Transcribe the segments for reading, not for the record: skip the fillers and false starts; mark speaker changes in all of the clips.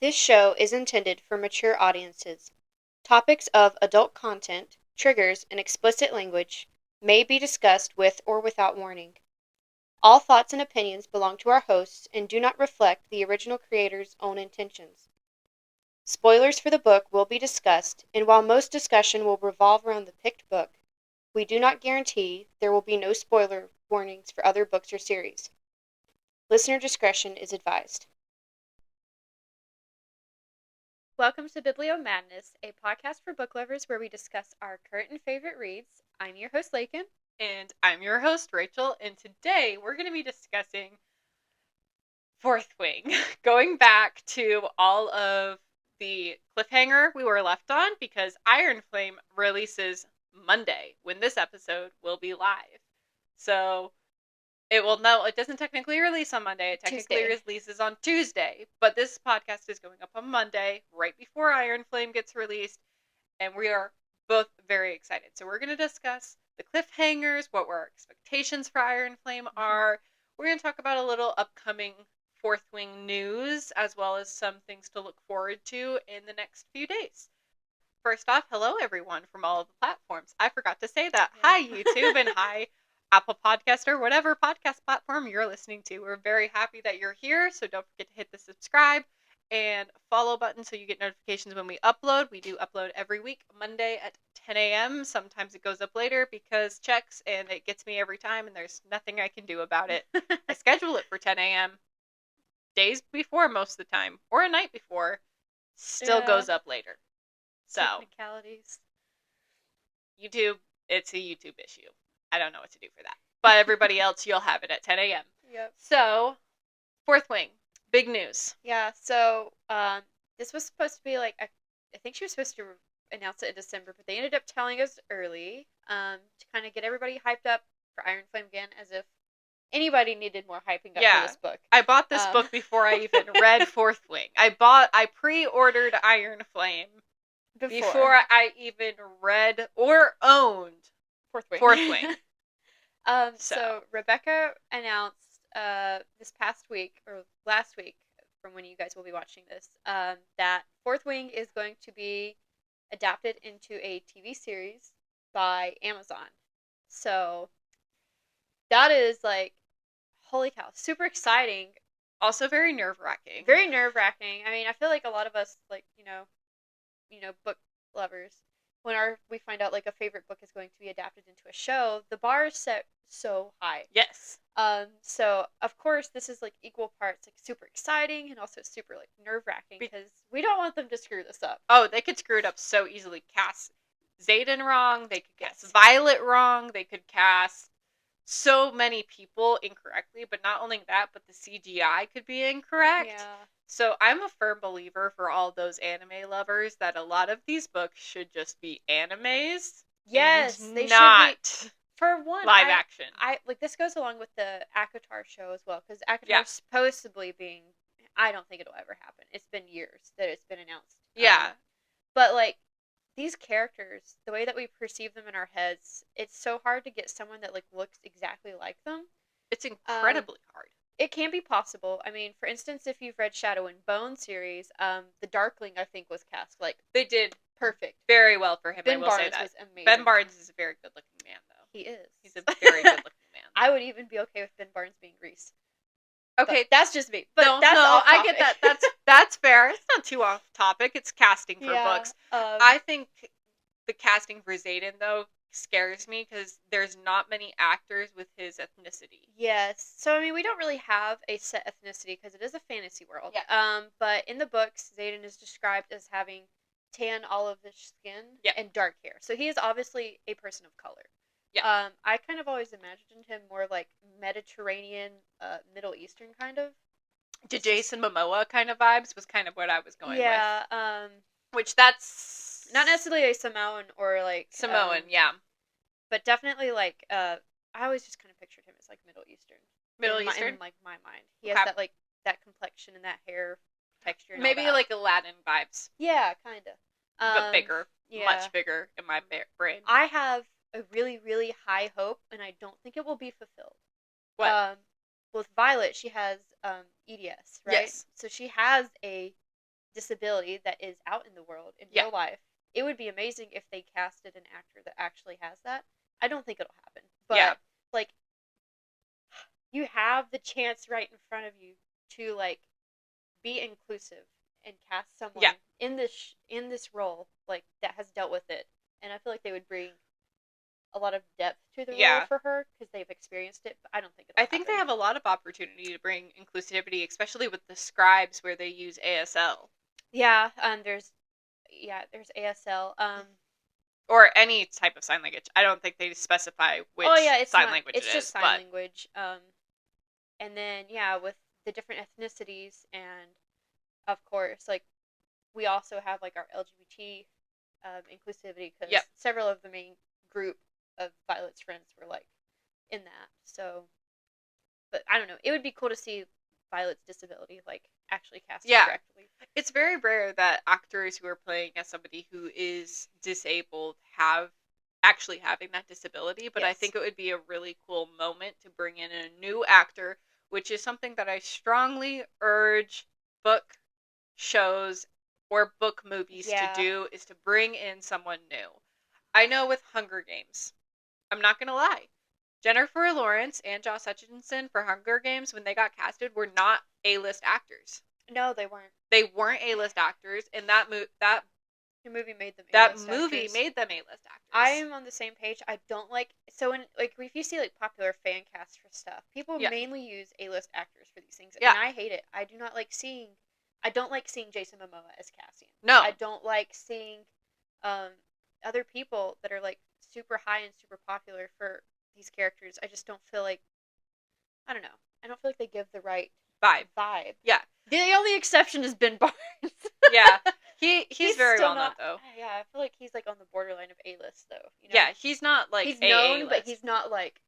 Speaker 1: This show is intended for mature audiences. Topics of adult content, triggers, and explicit language may be discussed with or without warning. All thoughts and opinions belong to our hosts and do not reflect the original creator's own intentions. Spoilers for the book will be discussed, and while most discussion will revolve around the picked book, we do not guarantee there will be no spoiler warnings for other books or series. Listener discretion is advised. Welcome to Biblio Madness, a podcast for book lovers where we discuss our current and favorite reads. I'm your host, Laken.
Speaker 2: And I'm your host, Rachel, and today we're going to be discussing Fourth Wing, going back to all of the cliffhanger we were left on, because Iron Flame releases Monday, when this episode will be live. So, it doesn't technically release on Monday, it technically releases on Tuesday, but this podcast is going up on Monday, right before Iron Flame gets released, and we are both very excited. So we're going to discuss the cliffhangers, what our expectations for Iron Flame are. We're going to talk about a little upcoming Fourth Wing news, as well as some things to look forward to in the next few days. First off, hello everyone from all of the platforms. I forgot to say that. Yeah. Hi YouTube and hi Apple Podcast or whatever podcast platform you're listening to. We're very happy that you're here, so don't forget to hit the subscribe and follow button so you get notifications when we upload. We do upload every week, Monday at 10 a.m. Sometimes it goes up later because checks, and it gets me every time, and there's nothing I can do about it. I schedule it for 10 a.m. days before most of the time, or a night before. Still goes up later. So,
Speaker 1: technicalities.
Speaker 2: YouTube, it's a YouTube issue. I don't know what to do for that. But everybody else, you'll have it at 10 a.m.
Speaker 1: Yep.
Speaker 2: So, Fourth Wing. Big news.
Speaker 1: Yeah, so this was supposed to be I think she was supposed to announce it in December, but they ended up telling us early to kind of get everybody hyped up for Iron Flame again, as if anybody needed more hyping up for this book.
Speaker 2: I bought this book before I even read Fourth Wing. I pre-ordered Iron Flame before I even read or owned Fourth Wing.
Speaker 1: So Rebecca announced this past week, or last week, from when you guys will be watching this, that Fourth Wing is going to be adapted into a TV series by Amazon. So that is holy cow, super exciting.
Speaker 2: Also very nerve-wracking.
Speaker 1: Very nerve-wracking. I mean, I feel like a lot of us, book lovers, when we find out a favorite book is going to be adapted into a show, the bar is set so high.
Speaker 2: Yes.
Speaker 1: So of course this is equal parts super exciting and also super nerve-wracking, because we don't want them to screw this up.
Speaker 2: Oh, they could screw it up so easily. Cast Xaden wrong, they could cast Violet wrong, they could cast so many people incorrectly, but not only that, but the CGI could be incorrect.
Speaker 1: Yeah.
Speaker 2: So I'm a firm believer for all those anime lovers that a lot of these books should just be animes.
Speaker 1: Yes,
Speaker 2: they not should be.
Speaker 1: For one,
Speaker 2: live action.
Speaker 1: This goes along with the ACOTAR show as well, because ACOTAR is supposedly being, I don't think it'll ever happen. It's been years that it's been announced.
Speaker 2: Yeah.
Speaker 1: But these characters, the way that we perceive them in our heads, it's so hard to get someone that looks exactly like them.
Speaker 2: It's incredibly hard.
Speaker 1: It can be possible. I mean, for instance, if you've read Shadow and Bone series, the Darkling, I think, was cast
Speaker 2: they did
Speaker 1: perfect,
Speaker 2: very well for him.
Speaker 1: Ben
Speaker 2: I will
Speaker 1: Barnes
Speaker 2: say that
Speaker 1: was amazing.
Speaker 2: Ben Barnes is a very good-looking man, though.
Speaker 1: He is.
Speaker 2: He's a very good-looking man.
Speaker 1: I would even be okay with Ben Barnes being Reese.
Speaker 2: Okay,
Speaker 1: but that's just me. But
Speaker 2: no, I get that. That's fair. It's not too off topic. It's casting for books. I think the casting for Xaden, though, scares me because there's not many actors with his ethnicity.
Speaker 1: Yes. So, I mean, we don't really have a set ethnicity because it is a fantasy world.
Speaker 2: Yeah.
Speaker 1: But in the books, Xaden is described as having tan olive-ish skin and dark hair. So he is obviously a person of color.
Speaker 2: Yeah.
Speaker 1: I kind of always imagined him more Mediterranean, Middle Eastern kind of.
Speaker 2: Jason Momoa kind of vibes was kind of what I was going with.
Speaker 1: Yeah.
Speaker 2: Which that's
Speaker 1: not necessarily a Samoan or
Speaker 2: Samoan, yeah.
Speaker 1: But definitely I always just kind of pictured him as Middle Eastern.
Speaker 2: Eastern?
Speaker 1: In my mind. He has that complexion and that hair texture. And
Speaker 2: maybe
Speaker 1: all that.
Speaker 2: Aladdin vibes.
Speaker 1: Yeah, kind of.
Speaker 2: But bigger. Yeah. Much bigger in my brain.
Speaker 1: I have a really, really high hope, and I don't think it will be fulfilled.
Speaker 2: What?
Speaker 1: With Violet, she has EDS, right?
Speaker 2: Yes.
Speaker 1: So she has a disability that is out in the world in
Speaker 2: Yeah.
Speaker 1: real life. It would be amazing if they casted an actor that actually has that. I don't think it'll happen, but
Speaker 2: Yeah.
Speaker 1: like you have the chance right in front of you to like be inclusive and cast someone
Speaker 2: Yeah.
Speaker 1: in this role like that has dealt with it, and I feel like they would bring a lot of depth to the role
Speaker 2: Yeah.
Speaker 1: for her because they've experienced it. But I don't think it'll
Speaker 2: I think they
Speaker 1: happen.
Speaker 2: have a lot of opportunity to bring inclusivity, especially with the scribes where they use ASL.
Speaker 1: Yeah, there's ASL.
Speaker 2: Or any type of sign language. I don't think they specify which
Speaker 1: Oh yeah,
Speaker 2: sign language
Speaker 1: it's
Speaker 2: it
Speaker 1: just
Speaker 2: is,
Speaker 1: sign
Speaker 2: but
Speaker 1: language. And then yeah, with the different ethnicities, and of course, like we also have like our LGBT inclusivity because
Speaker 2: yep.
Speaker 1: several of the main group of Violet's friends were like in that. So, but I don't know. It would be cool to see Violet's disability like actually casted
Speaker 2: Yeah.
Speaker 1: correctly.
Speaker 2: It's very rare that actors who are playing as somebody who is disabled have actually having that disability, but I
Speaker 1: Yes.
Speaker 2: think it would be a really cool moment to bring in a new actor, which is something that I strongly urge book shows or book movies to
Speaker 1: Yeah.
Speaker 2: do, is to bring in someone new. I know with Hunger Games, I'm not going to lie, Jennifer Lawrence and Josh Hutcherson for Hunger Games, when they got casted, were not A-list actors.
Speaker 1: No, they weren't.
Speaker 2: They weren't A-list actors, and that
Speaker 1: The movie made them
Speaker 2: that
Speaker 1: A-list
Speaker 2: movie
Speaker 1: actors.
Speaker 2: made them A-list actors.
Speaker 1: I am on the same page. I don't like so when like if you see like popular fan casts for stuff, people
Speaker 2: Yeah.
Speaker 1: mainly use A-list actors for these things,
Speaker 2: Yeah.
Speaker 1: and I hate it. I do not like seeing. I don't like seeing Jason Momoa as Cassian.
Speaker 2: No.
Speaker 1: I don't like seeing other people that are like super high and super popular for these characters. I just don't feel like I don't know. I don't feel like they give the right
Speaker 2: vibe. Yeah.
Speaker 1: The only exception is Ben Barnes.
Speaker 2: Yeah. He's very
Speaker 1: still
Speaker 2: well known
Speaker 1: not,
Speaker 2: though.
Speaker 1: Yeah, I feel like he's like on the borderline of A-list though. You know?
Speaker 2: Yeah, he's not like
Speaker 1: he's
Speaker 2: AA
Speaker 1: known,
Speaker 2: list.
Speaker 1: but he's not like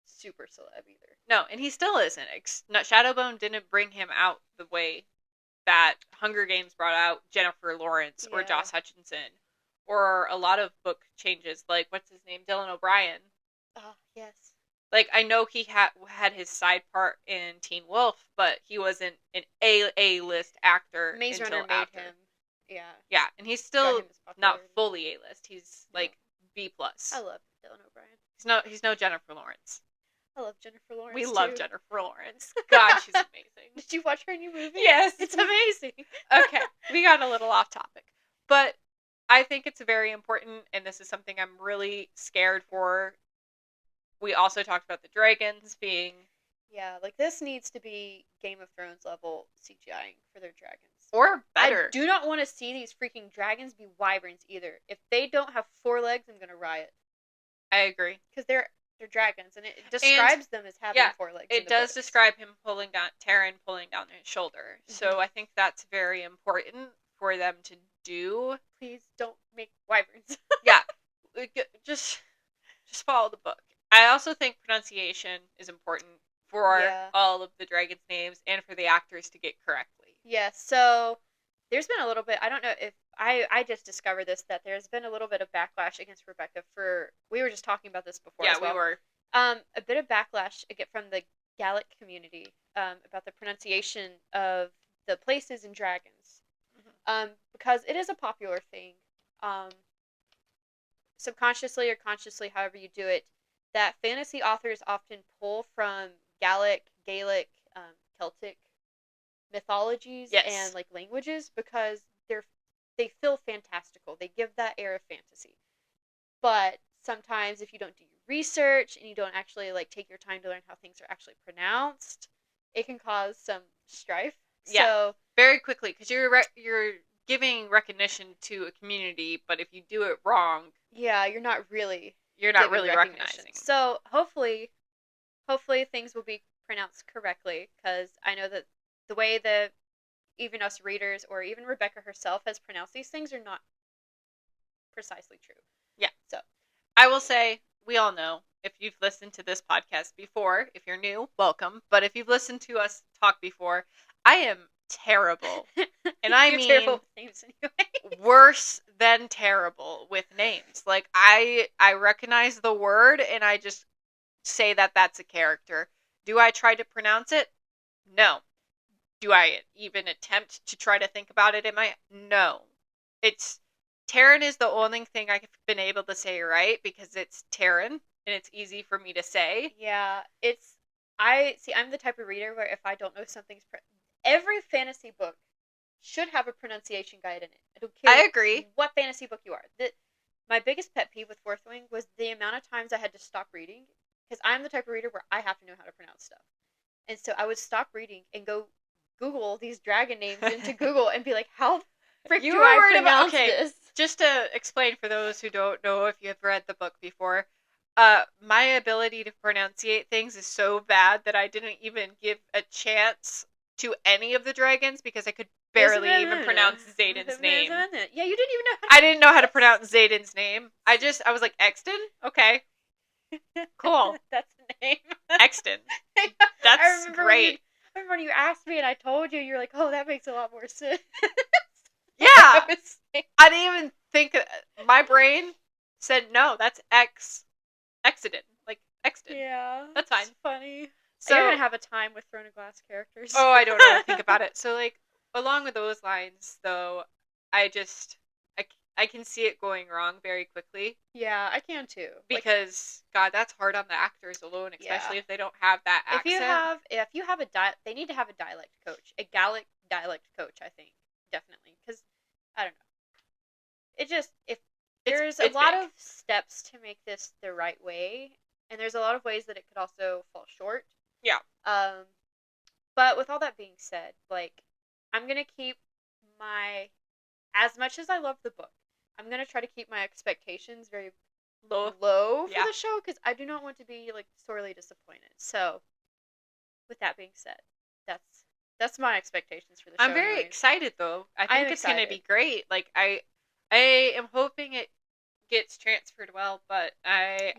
Speaker 1: super celeb either.
Speaker 2: No, and he still isn't. Shadowbone didn't bring him out the way that Hunger Games brought out Jennifer Lawrence or
Speaker 1: Yeah.
Speaker 2: Josh Hutcherson, or a lot of book changes, like what's his name, Dylan O'Brien.
Speaker 1: Oh yes.
Speaker 2: Like I know he had his side part in Teen Wolf, but he wasn't an A-list actor
Speaker 1: Maze
Speaker 2: until
Speaker 1: Runner made
Speaker 2: after.
Speaker 1: him. Yeah.
Speaker 2: Yeah, and he's
Speaker 1: Got
Speaker 2: still
Speaker 1: him his
Speaker 2: not
Speaker 1: popularity.
Speaker 2: fully A-list. He's
Speaker 1: No.
Speaker 2: like B plus.
Speaker 1: I love Dylan O'Brien.
Speaker 2: He's no Jennifer Lawrence.
Speaker 1: I love Jennifer Lawrence.
Speaker 2: We
Speaker 1: too.
Speaker 2: love Jennifer Lawrence. God, she's amazing.
Speaker 1: Did you watch her new movie?
Speaker 2: Yes,
Speaker 1: It's amazing.
Speaker 2: Okay, we got a little off topic, but I think it's very important, and this is something I'm really scared for. We also talked about the dragons being...
Speaker 1: Yeah, like this needs to be Game of Thrones level CGIing for their dragons.
Speaker 2: Or better.
Speaker 1: I do not want to see these freaking dragons be wyverns either. If they don't have 4 legs, I'm gonna riot.
Speaker 2: I agree.
Speaker 1: Because they're dragons, and it describes them as having 4 legs.
Speaker 2: It does describe him pulling down Taryn pulling down his shoulder.
Speaker 1: Mm-hmm.
Speaker 2: So I think that's very important for them to do.
Speaker 1: Please don't make wyverns.
Speaker 2: Yeah, just follow the book. I also think pronunciation is important for all of the dragons' names and for the actors to get correctly.
Speaker 1: Yeah, so there's been a little bit, I don't know if, I just discovered this, that there's been a little bit of backlash against Rebecca for, we were just talking about this before as well.
Speaker 2: We were.
Speaker 1: A bit of backlash from the Gallic community about the pronunciation of the places in dragons. Mm-hmm. Because it is a popular thing. Subconsciously or consciously, however you do it, that fantasy authors often pull from Gaelic, Celtic mythologies and like languages because they feel fantastical. They give that air of fantasy. But sometimes if you don't do your research and you don't actually like take your time to learn how things are actually pronounced, it can cause some strife.
Speaker 2: Yeah.
Speaker 1: So
Speaker 2: very quickly, because you're giving recognition to a community, but if you do it wrong,
Speaker 1: you're not really
Speaker 2: recognizing.
Speaker 1: So hopefully things will be pronounced correctly, because I know that the way that even us readers or even Rebecca herself has pronounced these things are not precisely true.
Speaker 2: Yeah.
Speaker 1: So
Speaker 2: I will say, we all know, if you've listened to this podcast before, if you're new, welcome. But if you've listened to us talk before, I am terrible. And I mean
Speaker 1: terrible with names anyway.
Speaker 2: Worse than terrible with names. Like I recognize the word and I just say that that's a character. Do I try to pronounce it? No. Do I even attempt to try to think about it in my... No. It's... Terran is the only thing I've been able to say right, because it's Terran, and it's easy for me to say.
Speaker 1: Yeah, I'm the type of reader where if I don't know something's... every fantasy book should have a pronunciation guide in it. I don't care
Speaker 2: I agree.
Speaker 1: what fantasy book you are. My biggest pet peeve with Fourth Wing was the amount of times I had to stop reading, because I'm the type of reader where I have to know how to pronounce stuff. And so I would stop reading and go Google these dragon names into Google and be like, how frick do I pronounce this?
Speaker 2: Just to explain for those who don't know, if you have read the book before, my ability to pronunciate things is so bad that I didn't even give a chance to any of the dragons because I could barely even pronounce Zayden's name.
Speaker 1: Yeah, you didn't even know
Speaker 2: I didn't know how to pronounce Zayden's name. I was like, Exton? Okay. Cool.
Speaker 1: That's the name.
Speaker 2: Exton. That's great.
Speaker 1: I remember when you asked me and I told you, you're like, oh, that makes a lot more sense.
Speaker 2: Yeah. I didn't even think... My brain said, no, that's Exodin. Like, Exton.
Speaker 1: Yeah.
Speaker 2: That's fine.
Speaker 1: Funny.
Speaker 2: So,
Speaker 1: you're going to have a time with Throne of Glass characters.
Speaker 2: Oh, I don't know. Think about it. So, like, along with those lines, though, I can see it going wrong very quickly.
Speaker 1: Yeah, I can too.
Speaker 2: Because, God, that's hard on the actors alone, especially if they don't have that accent.
Speaker 1: If you have they need to have a dialect coach, a Gallic dialect coach, I think, definitely. Because, I don't know. It just, there's a lot of steps to make this the right way, and there's a lot of ways that it could also fall short.
Speaker 2: Yeah.
Speaker 1: But with all that being said, like, I'm gonna keep as much as I love the book, I'm gonna try to keep my expectations very low for the show, because I do not want to be, like, sorely disappointed. So, with that being said, that's my expectations for the show.
Speaker 2: I'm very excited, though. I think it's gonna be great. Like, I am hoping it gets transferred well, but I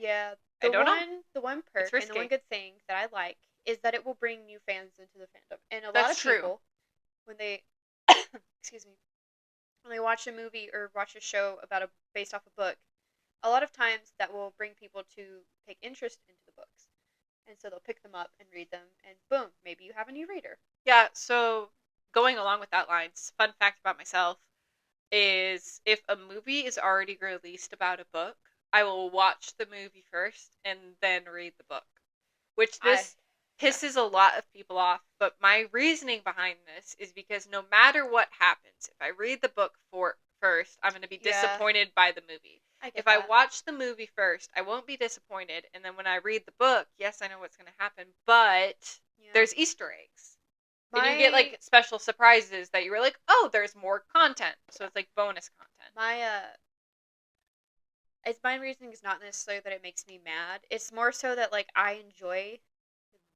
Speaker 2: don't know.
Speaker 1: The one perk and the one good thing that I like is that it will bring new fans into the fandom. And a lot of people, when they excuse me, when they watch a movie or watch a show based off a book, a lot of times that will bring people to take interest into the books. And so they'll pick them up and read them, and boom, maybe you have a new reader.
Speaker 2: Yeah, so going along with that lines, fun fact about myself is if a movie is already released about a book, I will watch the movie first and then read the book. Which pisses a lot of people off, but my reasoning behind this is because no matter what happens, if I read the book first, I'm going to be disappointed by the movie. If I watch the movie first, I won't be disappointed, and then when I read the book, yes, I know what's going to happen, but there's Easter eggs. And you get, like, special surprises that you were like, oh, there's more content. So it's like bonus content.
Speaker 1: My reasoning is not necessarily that it makes me mad. It's more so that, like, I enjoy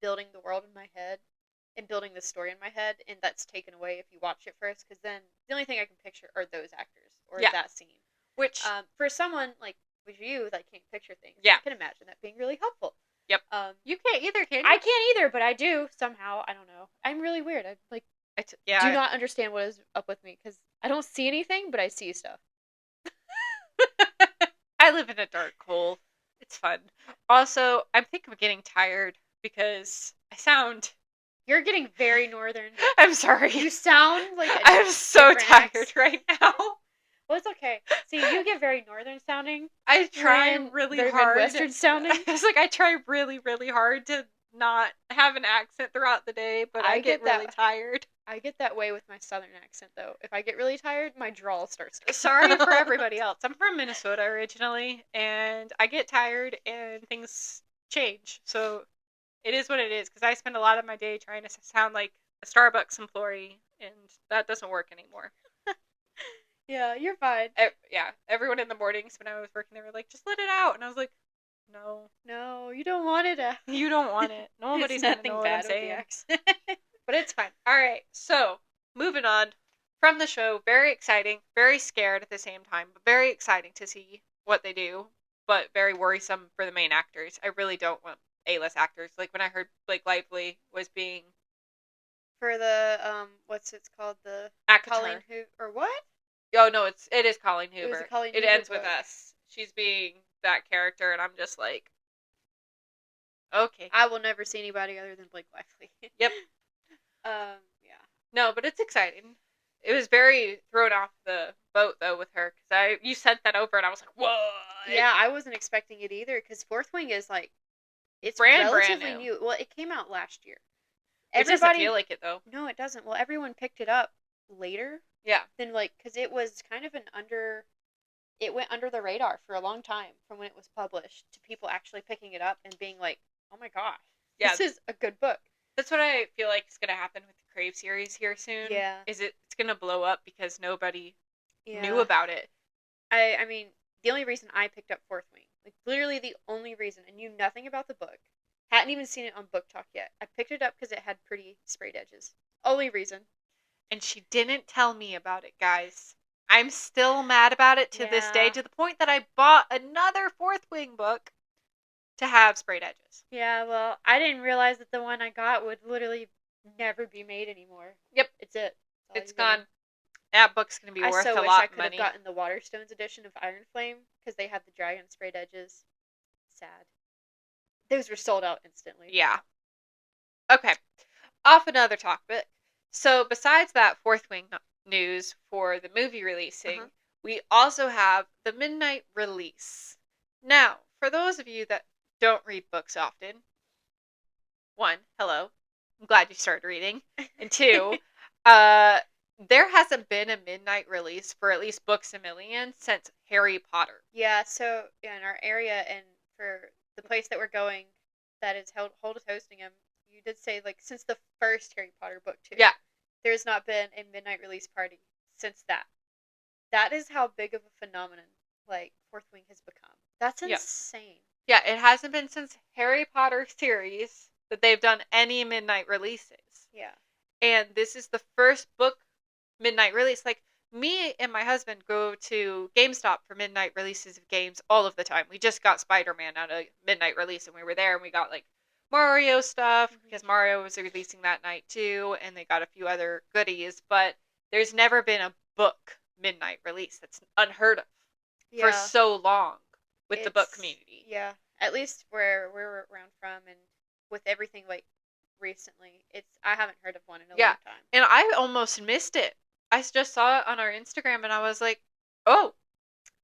Speaker 1: building the world in my head and building the story in my head, and that's taken away if you watch it first, because then the only thing I can picture are those actors or that scene. Which, for someone like you that can't picture things, I can imagine that being really helpful.
Speaker 2: Yep. You can't either, can you?
Speaker 1: I can't either, but I do somehow. I don't know. I'm really weird. I do not understand what is up with me, because I don't see anything, but I see stuff.
Speaker 2: I live in a dark hole. It's fun. Also, I think I'm getting tired because
Speaker 1: You're getting very northern.
Speaker 2: I'm sorry.
Speaker 1: You sound like
Speaker 2: I'm so tired right now.
Speaker 1: Well, it's okay. See, you get very northern sounding.
Speaker 2: I try really hard.
Speaker 1: Midwestern sounding.
Speaker 2: It's like I try really, really hard to not have an accent throughout the day, but I get really tired.
Speaker 1: I get that way with my southern accent, though. If I get really tired, my drawl starts to...
Speaker 2: Sorry for everybody else. I'm from Minnesota originally, and I get tired and things change. So it is what it is, because I spend a lot of my day trying to sound like a Starbucks employee, and that doesn't work anymore.
Speaker 1: Yeah, you're fine.
Speaker 2: Everyone in the mornings when I was working, they were like, just let it out. And I was like,
Speaker 1: no, you don't want it.
Speaker 2: You don't want it. Nobody's going to know what I'm saying. But it's fine. All right, so moving on from the show. Very exciting, very scared at the same time, but very exciting to see what they do, but very worrisome for the main actors. I really don't want A-list actors. Like when I heard Blake Lively was being...
Speaker 1: For the, what's it called? The Colleen Hoover, or what?
Speaker 2: Oh, no, it is Colleen Hoover.
Speaker 1: It
Speaker 2: ends with us. She's being that character, and I'm just like, okay.
Speaker 1: I will never see anybody other than Blake Lively.
Speaker 2: Yep.
Speaker 1: Yeah.
Speaker 2: No, but it's exciting. It was very thrown off the boat though with her because you sent that over and I was like, what?
Speaker 1: Yeah, I wasn't expecting it either because Fourth Wing is like it's
Speaker 2: Brand
Speaker 1: relatively
Speaker 2: new.
Speaker 1: new. Well, it came out last year.
Speaker 2: It doesn't
Speaker 1: Everybody,
Speaker 2: feel like it though.
Speaker 1: no, it doesn't. Well, everyone picked it up later
Speaker 2: Yeah.
Speaker 1: than like because it was kind of an under. It went under the radar for a long time from when it was published to people actually picking it up and being like, "Oh my gosh,
Speaker 2: Yeah.
Speaker 1: this is a good book."
Speaker 2: That's what I feel like is gonna happen with the Crave series here soon.
Speaker 1: Yeah.
Speaker 2: It's gonna blow up because nobody knew
Speaker 1: Yeah.
Speaker 2: about it.
Speaker 1: I mean, the only reason I picked up Fourth Wing, like literally the only reason, and knew nothing about the book, hadn't even seen it on Book Talk yet. I picked it up because it had pretty sprayed edges. Only reason.
Speaker 2: And she didn't tell me about it, guys. I'm still mad about it to this day,
Speaker 1: Yeah.
Speaker 2: to the point that I bought another Fourth Wing book to have sprayed edges.
Speaker 1: Yeah, well, I didn't realize that the one I got would literally never be made anymore.
Speaker 2: Yep.
Speaker 1: It's it.
Speaker 2: It's gone. That book's gonna be
Speaker 1: I
Speaker 2: worth
Speaker 1: so
Speaker 2: a
Speaker 1: wish
Speaker 2: lot
Speaker 1: I
Speaker 2: of
Speaker 1: could
Speaker 2: money.
Speaker 1: have gotten the Waterstones edition of Iron Flame because they had the dragon sprayed edges. Sad. Those were sold out instantly.
Speaker 2: Yeah. Okay. Off another topic. So besides that Fourth Wing news for the movie releasing, we also have the midnight release. Now, for those of you that don't read books often, one, hello. I'm glad you started reading. And two, there hasn't been a midnight release for at least Books a Million since Harry Potter.
Speaker 1: Yeah, so yeah, in our area and for the place that we're going that is hosting them, you did say like since the first Harry Potter book too.
Speaker 2: Yeah.
Speaker 1: There's not been a midnight release party since that. That is how big of a phenomenon like Fourth Wing has become. That's insane.
Speaker 2: Yeah, it hasn't been since Harry Potter series that they've done any midnight releases.
Speaker 1: Yeah.
Speaker 2: And this is the first book midnight release. Like, me and my husband go to GameStop for midnight releases of games all of the time. We just got Spider-Man at a midnight release, and we were there, and we got, like, Mario stuff, because Mario was releasing that night, too, and they got a few other goodies, but there's never been a book midnight release. That's unheard of for so long with the book community.
Speaker 1: Yeah, at least where we're around from, and with everything, like, recently, I haven't heard of one in a long time.
Speaker 2: And I almost missed it. I just saw it on our Instagram, and I was like, "Oh,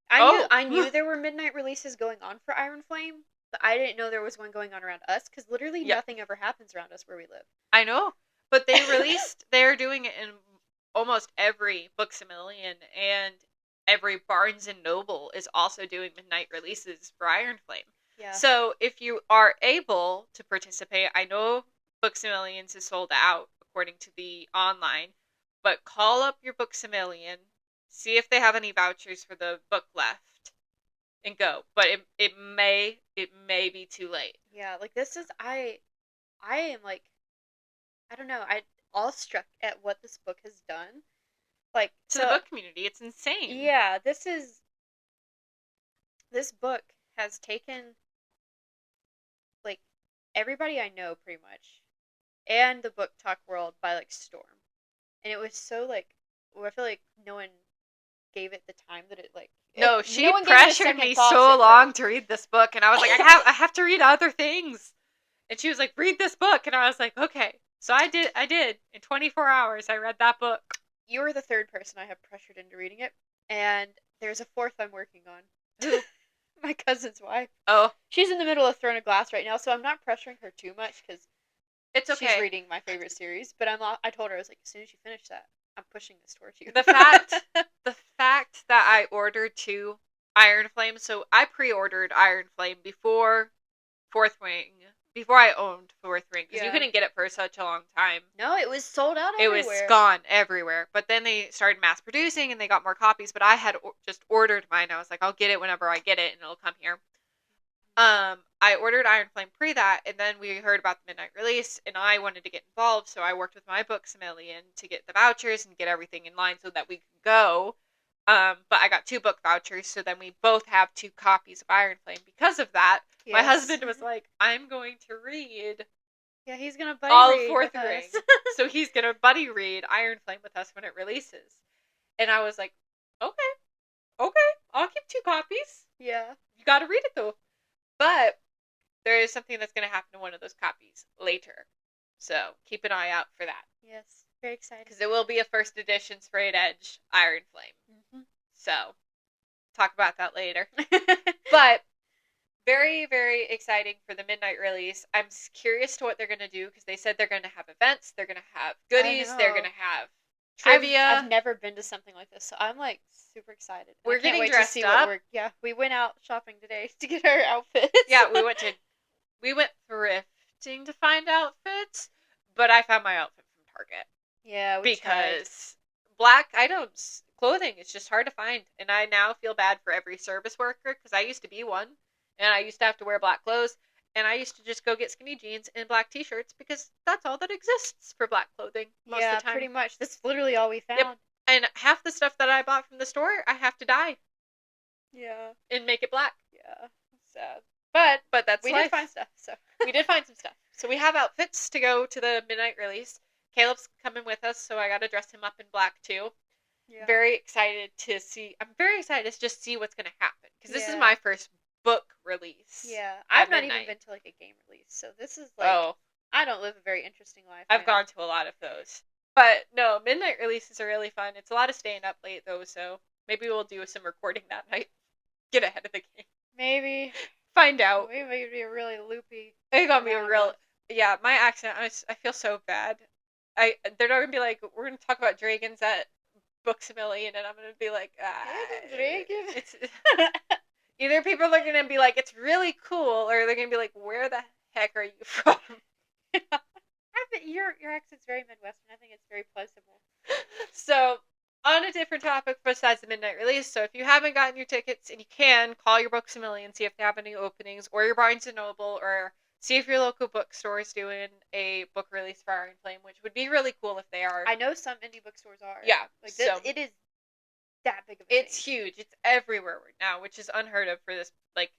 Speaker 1: I knew there were midnight releases going on for Iron Flame, but I didn't know there was one going on around us because literally nothing ever happens around us where we live."
Speaker 2: I know, but they're doing it in almost every Books a Million, and every Barnes and Noble is also doing midnight releases for Iron Flame.
Speaker 1: Yeah.
Speaker 2: So if you are able to participate, I know Books a Millions is sold out according to the online, but call up your Books a Million, see if they have any vouchers for the book left, and go. But it may be too late.
Speaker 1: Yeah, like this is I am like, I don't know, I awestruck at what this book has done. Like
Speaker 2: to the book community, it's insane.
Speaker 1: Yeah, this book has taken like everybody I know pretty much and the book talk world by like storm. And it was so like, I feel like no one gave it the time that it like.
Speaker 2: No, she pressured me so long to read this book, and I was like, I have to read other things. And she was like, read this book, and I was like, okay. So I did. In 24 hours, I read that book.
Speaker 1: You were the third person I have pressured into reading it, and there's a fourth I'm working on. My cousin's wife.
Speaker 2: Oh.
Speaker 1: She's in the middle of Throne of Glass right now, so I'm not pressuring her too much because
Speaker 2: it's okay.
Speaker 1: She's reading my favorite series, but I told her, I was like, as soon as you finish that, I'm pushing this towards you.
Speaker 2: The fact that I ordered 2 Iron Flame, so I pre-ordered Iron Flame before Fourth Wing, before I owned Fourth Wing, because you couldn't get it for such a long time.
Speaker 1: No, it was sold out everywhere.
Speaker 2: It was gone everywhere. But then they started mass producing, and they got more copies, but I had just ordered mine. I was like, I'll get it whenever I get it, and it'll come here. I ordered Iron Flame pre that, and then we heard about the midnight release, and I wanted to get involved, so I worked with my Books a Million to get the vouchers and get everything in line so that we could go. But I got 2 book vouchers, so then we both have 2 copies of Iron Flame. Because of that, my husband was like, I'm going to read.
Speaker 1: Yeah, he's going to buddy read
Speaker 2: Fourth Ring. So he's going to buddy read Iron Flame with us when it releases. And I was like, okay, I'll keep 2 copies.
Speaker 1: Yeah.
Speaker 2: You got to read it though. But there is something that's going to happen to one of those copies later. So keep an eye out for that.
Speaker 1: Yes. Very excited.
Speaker 2: Because it will be a first edition sprayed edge Iron Flame.
Speaker 1: Mm-hmm.
Speaker 2: So, talk about that later. But very, very exciting for the midnight release. I'm curious to what they're going to do because they said they're going to have events, they're going to have goodies, they're going to have trivia.
Speaker 1: I've never been to something like this, so I'm like super excited.
Speaker 2: We're getting dressed up.
Speaker 1: We went out shopping today to get our outfits.
Speaker 2: Yeah, we went thrifting to find outfits, but I found my outfit from Target.
Speaker 1: Yeah,
Speaker 2: because black items, clothing is just hard to find, and I now feel bad for every service worker because I used to be one, and I used to have to wear black clothes, and I used to just go get skinny jeans and black t-shirts because that's all that exists for black clothing most of the time.
Speaker 1: Pretty much. That's literally all we found.
Speaker 2: Yep. And half the stuff that I bought from the store, I have to dye.
Speaker 1: Yeah.
Speaker 2: And make it black.
Speaker 1: Yeah.
Speaker 2: Sad. But that's
Speaker 1: we
Speaker 2: life.
Speaker 1: did find stuff, so.
Speaker 2: We did find some stuff. So we have outfits to go to the midnight release. Caleb's coming with us, so I gotta dress him up in black too. Yeah. Very excited to see. I'm very excited to just see what's gonna happen because this is my first book release.
Speaker 1: Yeah, I've not even been to like a game release, so this is like I don't live a very interesting life.
Speaker 2: I've gone to a lot of those, but no, midnight releases are really fun. It's a lot of staying up late though, so maybe we'll do some recording that night. Get ahead of the game.
Speaker 1: Maybe
Speaker 2: find out.
Speaker 1: Maybe it'd be a really loopy.
Speaker 2: It's gonna be a real. Yeah, my accent. I feel so bad. They're not gonna be like, we're gonna talk about dragons at Books a Million, and I'm gonna be like,
Speaker 1: dragon.
Speaker 2: It's either people are gonna be like, it's really cool, or they're gonna be like, where the heck are you from?
Speaker 1: Your accent's very Midwestern. I think it's very pleasurable.
Speaker 2: So, on a different topic besides the midnight release, so if you haven't gotten your tickets and you can, call your Books a Million, see if they have any openings, or your Barnes & Noble, or see if your local bookstore is doing a book release for Iron Flame, which would be really cool if they are.
Speaker 1: I know some indie bookstores are.
Speaker 2: Yeah.
Speaker 1: Like it is that big of a
Speaker 2: It's huge. It's everywhere now, which is unheard of for this like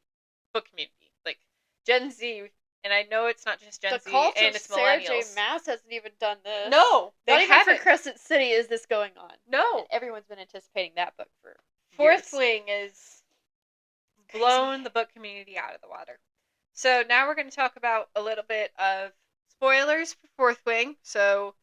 Speaker 2: book community. Like Gen Z, and I know it's not just Gen Z and it's millennials.
Speaker 1: Sarah J. Maas hasn't even done this.
Speaker 2: No,
Speaker 1: not even for Crescent City is this going on.
Speaker 2: No.
Speaker 1: And everyone's been anticipating that book for
Speaker 2: Fourth Wing is blown the book community out of the water. So now we're going to talk about a little bit of spoilers for Fourth Wing. So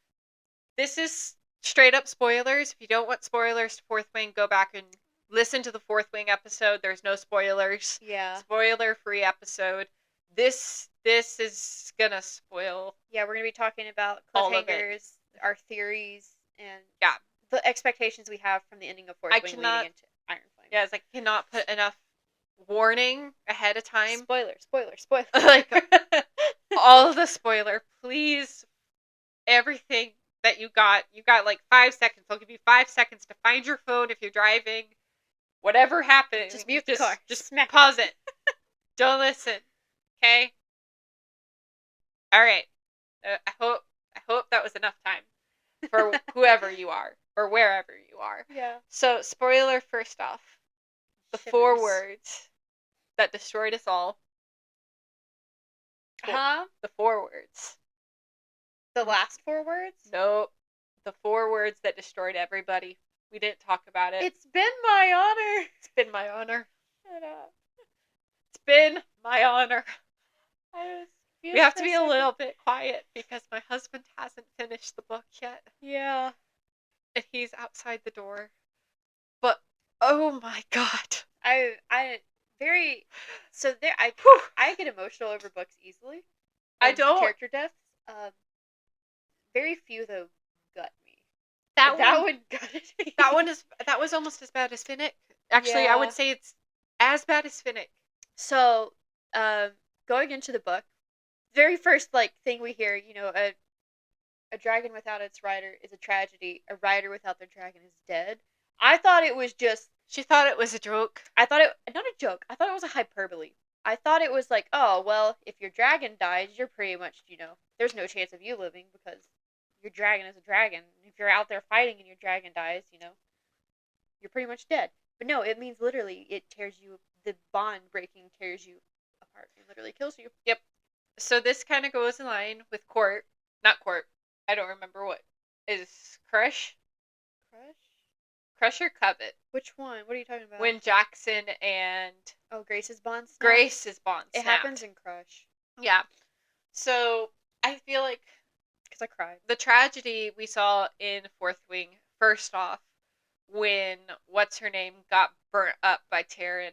Speaker 2: this is straight up spoilers. If you don't want spoilers to Fourth Wing, go back and listen to the Fourth Wing episode. There's no spoilers.
Speaker 1: Yeah.
Speaker 2: Spoiler-free episode. This is going to spoil.
Speaker 1: Yeah, we're going to be talking about cliffhangers, our theories, and the expectations we have from the ending of Fourth Wing leading into Iron Flame.
Speaker 2: Yeah, it's like I cannot put enough warning ahead of time.
Speaker 1: Spoiler.
Speaker 2: Like all of the spoiler, please. Everything that you got like 5 seconds. I'll give you 5 seconds to find your phone if you're driving. Whatever happens,
Speaker 1: just mute the car.
Speaker 2: Just pause it. Don't listen. Okay. All right. I hope that was enough time for whoever you are or wherever you are.
Speaker 1: Yeah.
Speaker 2: So spoiler first off. The 4 words that destroyed us all.
Speaker 1: Huh?
Speaker 2: The 4 words.
Speaker 1: The last 4 words?
Speaker 2: Nope. The 4 words that destroyed everybody. We didn't talk about it.
Speaker 1: It's been my honor.
Speaker 2: It's been my honor.
Speaker 1: Shut up.
Speaker 2: It's been my honor. We have to be a little bit quiet because my husband hasn't finished the book yet.
Speaker 1: Yeah.
Speaker 2: And he's outside the door. But oh my god.
Speaker 1: I get emotional over books easily.
Speaker 2: I don't.
Speaker 1: Character deaths. Very few though gut me.
Speaker 2: That
Speaker 1: one gutted me.
Speaker 2: That was almost as bad as Finnick. Actually, yeah. I would say it's as bad as Finnick.
Speaker 1: So, going into the book, very first thing we hear, a dragon without its rider is a tragedy. A rider without their dragon is dead. I thought it was just.
Speaker 2: She thought it was a joke.
Speaker 1: I thought it not a joke. I thought it was a hyperbole. I thought it was like, oh well, if your dragon dies, you're pretty much there's no chance of you living because your dragon is a dragon. If you're out there fighting and your dragon dies, you're pretty much dead. But no, it means literally it tears you. The bond breaking tears you apart. It literally kills you.
Speaker 2: Yep. So this kind of goes in line with not Court. I don't remember what is Crush. Crush or Covet?
Speaker 1: Which one? What are you talking about?
Speaker 2: When Jackson and
Speaker 1: Grace's bond snapped?
Speaker 2: Grace's bond snapped.
Speaker 1: It happens in Crush.
Speaker 2: Yeah. So I feel like
Speaker 1: Because I cried.
Speaker 2: The tragedy we saw in Fourth Wing, first off, when what's her name got burnt up by Taryn.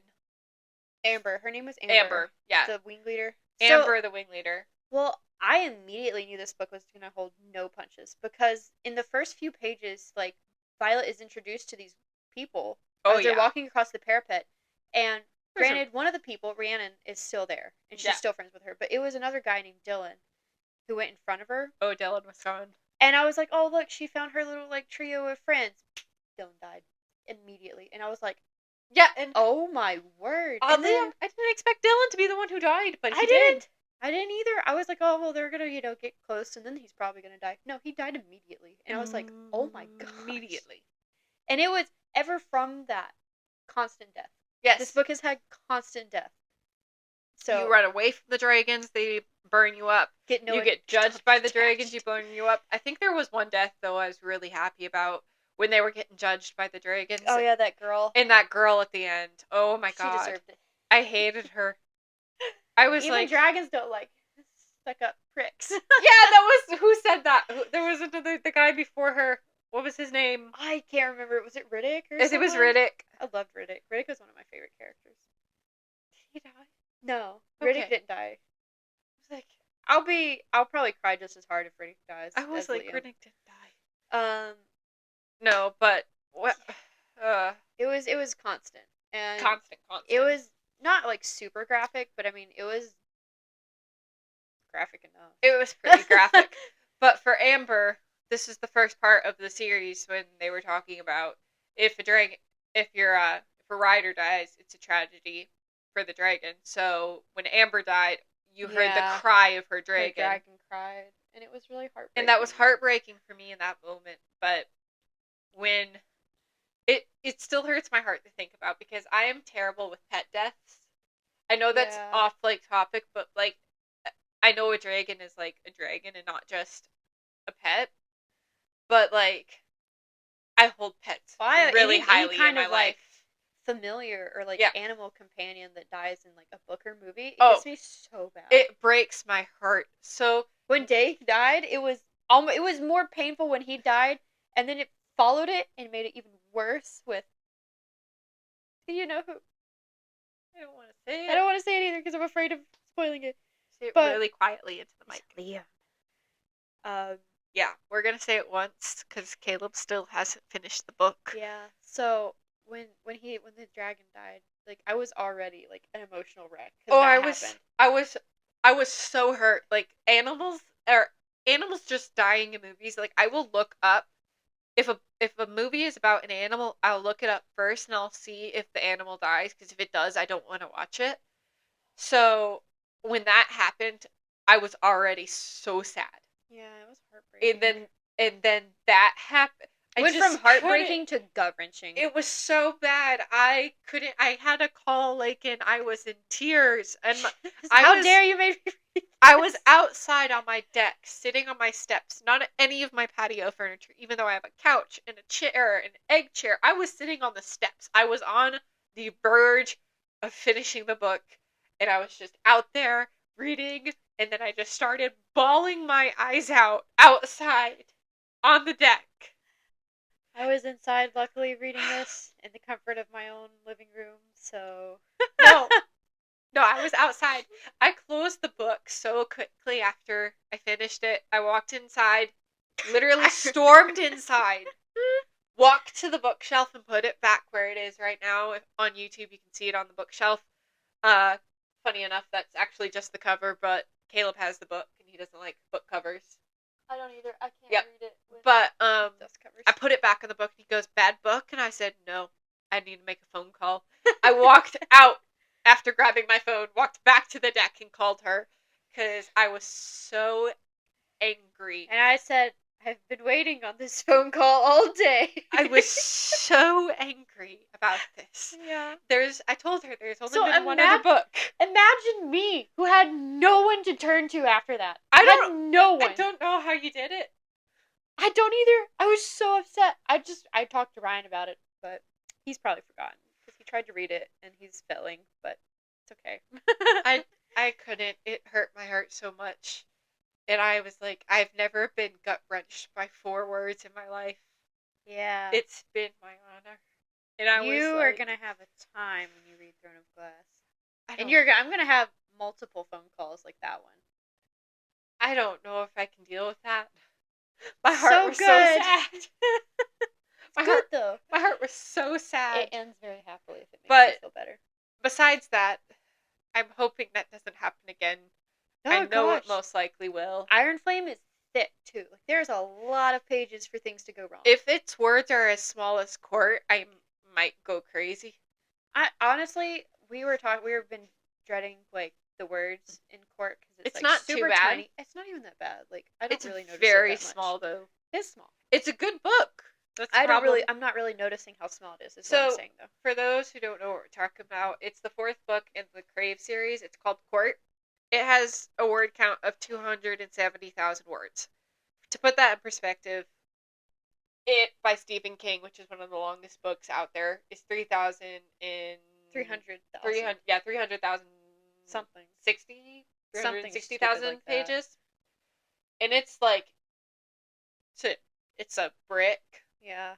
Speaker 1: Amber. Her name was Amber.
Speaker 2: Amber, yeah.
Speaker 1: The wing leader.
Speaker 2: Amber, the wing leader.
Speaker 1: Well, I immediately knew this book was going to hold no punches because in the first few pages, like, Violet is introduced to these people as they're walking across the parapet. And granted, one of the people, Rhiannon, is still there. And she's still friends with her. But it was another guy named Dylan who went in front of her.
Speaker 2: Oh, Dylan was gone.
Speaker 1: And I was like, oh, look, she found her little, like, trio of friends. Dylan died immediately. And I was like,
Speaker 2: yeah, and
Speaker 1: oh my word.
Speaker 2: Oddly, I didn't expect Dylan to be the one who died, but he did.
Speaker 1: I didn't either. I was like, oh, well, they're going to, get close, and then he's probably going to die. No, he died immediately. And I was like, oh my god.
Speaker 2: Immediately.
Speaker 1: And it was ever from that constant death.
Speaker 2: Yes.
Speaker 1: This book has had constant death. So
Speaker 2: you run away from the dragons, they burn you up. You get judged by the dragons, you burn you up. I think there was one death, though, I was really happy about. When they were getting judged by the dragons.
Speaker 1: Oh, yeah, that girl.
Speaker 2: And that girl at the end. Oh, my god.
Speaker 1: She deserved it.
Speaker 2: I hated her. I was
Speaker 1: even dragons don't like stuck-up pricks.
Speaker 2: Yeah, that was... Who said that? There was the guy before her. What was his name?
Speaker 1: I can't remember. Was it Riddick or something?
Speaker 2: It was Riddick.
Speaker 1: I loved Riddick. Riddick was one of my favorite characters.
Speaker 2: Did he die?
Speaker 1: No. Okay. Riddick didn't die. I was like... I'll probably cry just as hard if Riddick dies.
Speaker 2: I was like, Liam. Riddick didn't
Speaker 1: die.
Speaker 2: No, but what?
Speaker 1: It was constant and
Speaker 2: constant.
Speaker 1: It was not like super graphic, but I mean it was graphic enough. It was
Speaker 2: pretty graphic. But for Amber, this is the first part of the series when they were talking about if a rider dies, it's a tragedy for the dragon. So when Amber died, you heard the cry of her dragon.
Speaker 1: Her dragon cried, and it was really heartbreaking.
Speaker 2: And that was heartbreaking for me in that moment, but when it still hurts my heart to think about because I am terrible with pet deaths. I know that's off topic, but I know a dragon is like a dragon and not just a pet. But I hold pets really highly in my life.
Speaker 1: Familiar or animal companion that dies in a book or movie, it gets me so bad.
Speaker 2: It breaks my heart. So
Speaker 1: when Dave died, it was more painful when he died, and then it followed it and made it even worse with... Do you know who?
Speaker 2: I don't want to say it.
Speaker 1: I don't want to say it either because I'm afraid of spoiling it.
Speaker 2: Say it really quietly into the mic.
Speaker 1: Liam.
Speaker 2: Yeah, we're going to say it once because Caleb still hasn't finished the book.
Speaker 1: Yeah, so when the dragon died, I was already an emotional wreck.
Speaker 2: I was so hurt. Animals just dying in movies. I will look up if a movie is about an animal, I'll look it up first and I'll see if the animal dies, because if it does, I don't want to watch it. So when that happened, I was already so sad.
Speaker 1: Yeah, it was heartbreaking.
Speaker 2: And then that happened.
Speaker 1: Went from heartbreaking to gut-wrenching.
Speaker 2: It was so bad. I had to call Laken. I was in tears. And
Speaker 1: How dare you make me read this?
Speaker 2: I was outside on my deck, sitting on my steps, not any of my patio furniture, even though I have a couch and a chair, an egg chair. I was sitting on the steps. I was on the verge of finishing the book, and I was just out there reading, and then I just started bawling my eyes out outside on the deck.
Speaker 1: I was inside, luckily, reading this in the comfort of my own living room, so...
Speaker 2: No, I was outside. I closed the book so quickly after I finished it. I walked inside, literally stormed inside, walked to the bookshelf and put it back where it is right now. On YouTube, you can see it on the bookshelf. Funny enough, that's actually just the cover, but Caleb has the book, and he doesn't like book covers.
Speaker 1: I don't either. I can't read it with
Speaker 2: but
Speaker 1: dust covers.
Speaker 2: I put it back in the book, and he goes, "Bad book?" And I said, "No, I need to make a phone call." I walked out after grabbing my phone, walked back to the deck and called her, because I was so angry.
Speaker 1: And I said, "I've been waiting on this phone call all day."
Speaker 2: I was so angry about this.
Speaker 1: Yeah.
Speaker 2: I told her there's only been one other book.
Speaker 1: Imagine me, who had no one to turn to after that.
Speaker 2: I
Speaker 1: don't know
Speaker 2: how you did it.
Speaker 1: I don't either. I was so upset. I talked to Ryan about it, but he's probably forgotten. Because he tried to read it, and he's failing, but it's okay.
Speaker 2: I couldn't. It hurt my heart so much. And I was like, I've never been gut-wrenched by 4 words in my life.
Speaker 1: Yeah.
Speaker 2: It's been my honor. And I was
Speaker 1: You are
Speaker 2: like,
Speaker 1: gonna have a time when you read Throne of Glass.
Speaker 2: I
Speaker 1: And
Speaker 2: don't
Speaker 1: I'm gonna have multiple phone calls like that one.
Speaker 2: I don't know if I can deal with that. My heart
Speaker 1: So
Speaker 2: was so
Speaker 1: good.
Speaker 2: sad.
Speaker 1: It's good though.
Speaker 2: My heart was so sad.
Speaker 1: It ends very happily if it makes
Speaker 2: But
Speaker 1: you feel better.
Speaker 2: besides that, I'm hoping that doesn't happen again. I
Speaker 1: Oh
Speaker 2: know it
Speaker 1: gosh.
Speaker 2: most likely will.
Speaker 1: Iron Flame is thick too. Like there's a lot of pages for things to go wrong.
Speaker 2: If its words are as small as Court, I might go crazy.
Speaker 1: I honestly, we've been dreading like the words in Court because it's like
Speaker 2: not
Speaker 1: super
Speaker 2: too bad.
Speaker 1: tiny. It's not even that bad. Like I don't
Speaker 2: It's
Speaker 1: really notice
Speaker 2: very
Speaker 1: it that much.
Speaker 2: small though.
Speaker 1: It's small.
Speaker 2: It's a good book. That's the
Speaker 1: I don't
Speaker 2: problem.
Speaker 1: really. I'm not really noticing how small it is. Is what I'm
Speaker 2: So,
Speaker 1: saying though.
Speaker 2: for those who don't know what we're talking about, it's the 4th book in the Crave series. It's called Court. It has a word count of 270,000 words. To put that in perspective, it by Stephen King, which is one of the longest books out there, is
Speaker 1: 300,000.
Speaker 2: Yeah, 300,000
Speaker 1: Something.
Speaker 2: 60
Speaker 1: Something
Speaker 2: 360,000
Speaker 1: like that.
Speaker 2: pages. And it's like it's a brick.
Speaker 1: Yeah.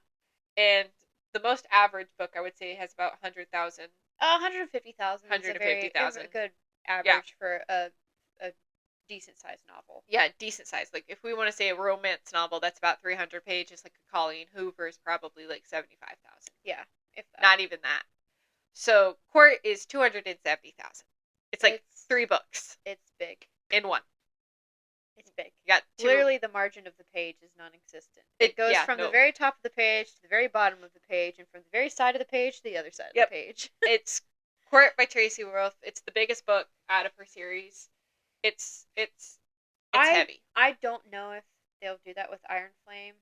Speaker 2: And the most average book I would say has about 100,000.
Speaker 1: 150,000.
Speaker 2: 150,000.
Speaker 1: Is a good average for a decent sized novel.
Speaker 2: Yeah, decent size. Like if we want to say a romance novel that's about 300 pages, like a Colleen Hoover is probably like 75,000.
Speaker 1: Yeah, if that.
Speaker 2: Not even that. So Court is 270,000. It's like 3 books.
Speaker 1: It's big.
Speaker 2: In one.
Speaker 1: It's big.
Speaker 2: You got 2.
Speaker 1: Literally, the margin of the page is non-existent. It goes from the very top of the page to the very bottom of the page, and from the very side of the page to the other side of the page.
Speaker 2: It's Court by Tracy Wolf. It's the biggest book out of her series. It's heavy.
Speaker 1: I don't know if they'll do that with Iron Flame.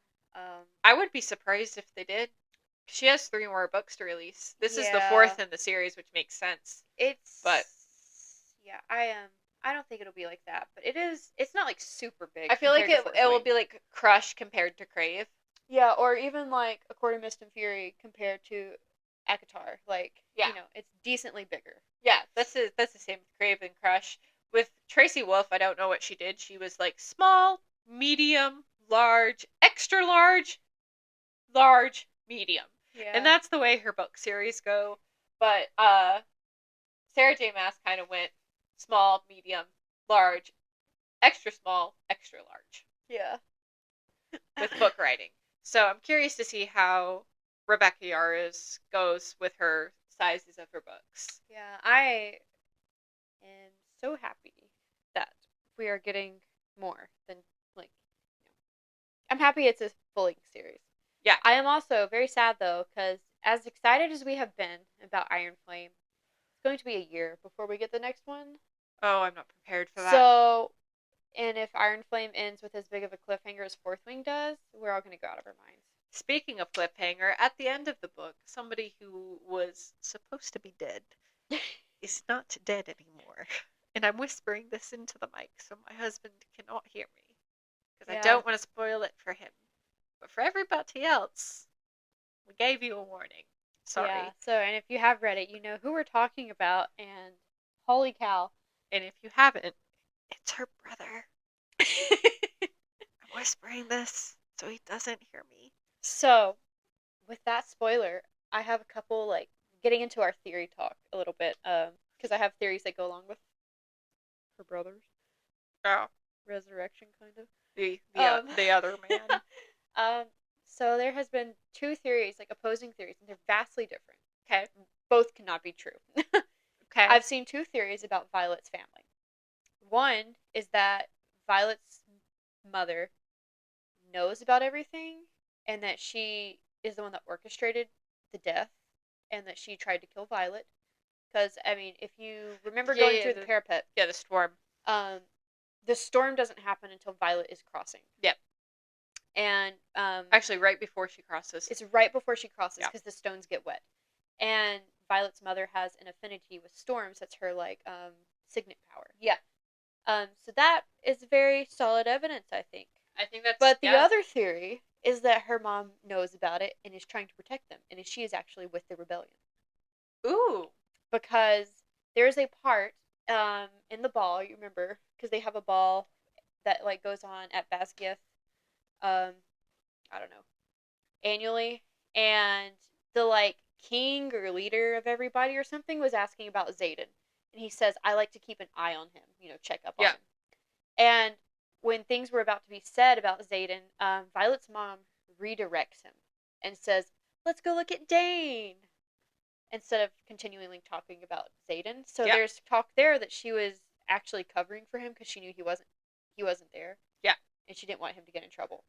Speaker 2: I would be surprised if they did. She has 3 more books to release. This is the 4th in the series, which makes sense.
Speaker 1: I don't think it'll be like that, but it's not like super big.
Speaker 2: I feel like it will be like Crush compared to Crave.
Speaker 1: Yeah, or even like A Court of Mist and Fury compared to ACOTAR. Like, it's decently bigger.
Speaker 2: Yeah, that's the same with Crave and Crush. With Tracy Wolf, I don't know what she did. She was like small, medium, large, extra large, large, medium.
Speaker 1: Yeah.
Speaker 2: And that's the way her book series go. But Sarah J. Maas kind of went small, medium, large, extra small, extra large.
Speaker 1: Yeah.
Speaker 2: With book writing. So I'm curious to see how Rebecca Yarros goes with her sizes of her books.
Speaker 1: Yeah, I am so happy that we are getting more than I'm happy it's a full-length series.
Speaker 2: Yeah.
Speaker 1: I am also very sad though, because as excited as we have been about Iron Flame, it's going to be a year before we get the next one.
Speaker 2: Oh, I'm not prepared for that.
Speaker 1: So, and if Iron Flame ends with as big of a cliffhanger as Fourth Wing does, we're all going to go out of our minds.
Speaker 2: Speaking of cliffhanger, at the end of the book, somebody who was supposed to be dead is not dead anymore. And I'm whispering this into the mic so my husband cannot hear me. Because I don't want to spoil it for him. But for everybody else, we gave you a warning. Sorry.
Speaker 1: Yeah, so, and if you have read it, you know who we're talking about, and holy cow.
Speaker 2: And if you haven't, it's her brother. I'm whispering this so he doesn't hear me.
Speaker 1: So, with that spoiler, I have a couple, getting into our theory talk a little bit, because I have theories that go along with her brothers.
Speaker 2: Oh.
Speaker 1: Resurrection, kind of.
Speaker 2: The other man.
Speaker 1: So there has been 2 theories, opposing theories, and they're vastly different.
Speaker 2: Okay.
Speaker 1: Both cannot be true.
Speaker 2: Okay.
Speaker 1: I've seen 2 theories about Violet's family. One is that Violet's mother knows about everything, and that she is the one that orchestrated the death, and that she tried to kill Violet. Because, I mean, if you remember going through the parapet.
Speaker 2: Yeah, the storm.
Speaker 1: The storm doesn't happen until Violet is crossing.
Speaker 2: Yep.
Speaker 1: And
Speaker 2: actually, right before she crosses.
Speaker 1: It's right before she crosses because the stones get wet. And Violet's mother has an affinity with storms. That's her signet power.
Speaker 2: Yeah.
Speaker 1: So that is very solid evidence, I think.
Speaker 2: I think that's.
Speaker 1: But the other theory is that her mom knows about it and is trying to protect them, and she is actually with the rebellion.
Speaker 2: Ooh.
Speaker 1: Because there's a part in the ball, you remember, because they have a ball that like goes on at Basgiath. I don't know, annually, and the like king or leader of everybody or something was asking about Xaden, and he says, "I like to keep an eye on him, check up on him." And when things were about to be said about Xaden, Violet's mom redirects him and says, "Let's go look at Dane," instead of continually talking about Xaden. So there's talk there that she was actually covering for him because she knew he wasn't there.
Speaker 2: Yeah.
Speaker 1: And she didn't want him to get in trouble.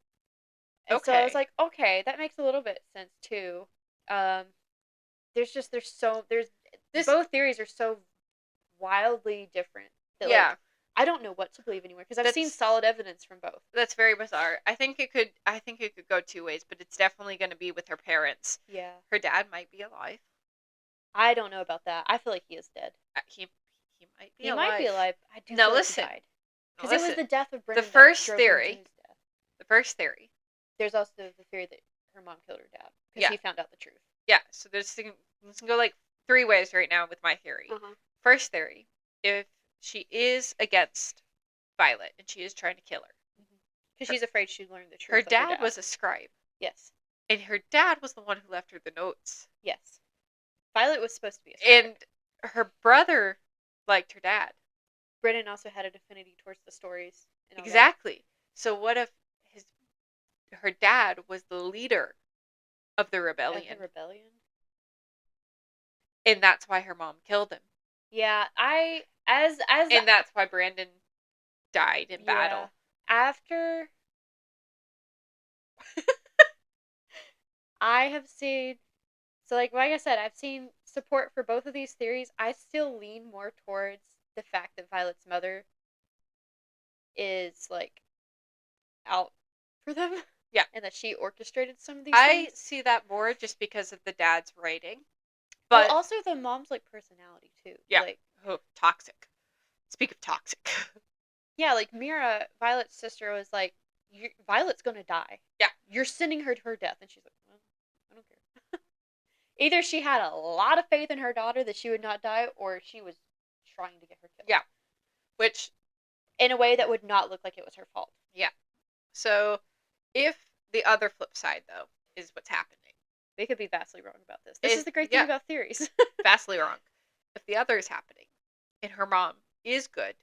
Speaker 1: And so I was like, okay, that makes a little bit of sense too. Both theories are so wildly different that like I don't know what to believe anymore because I've seen solid evidence from both.
Speaker 2: That's very bizarre. I think it could go two ways, but it's definitely going to be with her parents.
Speaker 1: Yeah.
Speaker 2: Her dad might be alive.
Speaker 1: I don't know about that. I feel like he is dead.
Speaker 2: He might be
Speaker 1: he
Speaker 2: alive.
Speaker 1: He might be alive. I do
Speaker 2: now
Speaker 1: feel
Speaker 2: listen.
Speaker 1: Like he died. Because it was the death of Brennan.
Speaker 2: The first theory.
Speaker 1: There's also the theory that her mom killed her dad because he found out the truth.
Speaker 2: Yeah. So let's go like three ways right now with my theory. First theory: if she is against Violet and she is trying to kill her
Speaker 1: because she's afraid she'd learn the truth.
Speaker 2: Her dad was a scribe.
Speaker 1: Yes.
Speaker 2: And her dad was the one who left her the notes.
Speaker 1: Yes. Violet was supposed to be a scribe.
Speaker 2: And her brother liked her dad.
Speaker 1: Brennan also had an affinity towards the stories. And
Speaker 2: exactly. So what if her dad was the leader of the rebellion? And that's why her mom killed him.
Speaker 1: Yeah, and
Speaker 2: that's why Brandon died in battle.
Speaker 1: After I have seen, so like I said, I've seen support for both of these theories. I still lean more towards the fact that Violet's mother is like out for them.
Speaker 2: Yeah.
Speaker 1: And that she orchestrated some of these things.
Speaker 2: I see that more just because of the dad's writing. But
Speaker 1: also the mom's like personality too.
Speaker 2: Yeah.
Speaker 1: Like,
Speaker 2: toxic. Speak of toxic.
Speaker 1: Yeah, like Mira, Violet's sister, was like, Violet's gonna die.
Speaker 2: Yeah.
Speaker 1: You're sending her to her death. And she's like, well, I don't care. Either she had a lot of faith in her daughter that she would not die, or she was trying to get her killed.
Speaker 2: Yeah. Which,
Speaker 1: in a way that would not look like it was her fault.
Speaker 2: Yeah. So, if the other flip side, though, is what's happening.
Speaker 1: We could be vastly wrong about this. This is the great thing about theories.
Speaker 2: Vastly wrong. If the other is happening, and her mom is good,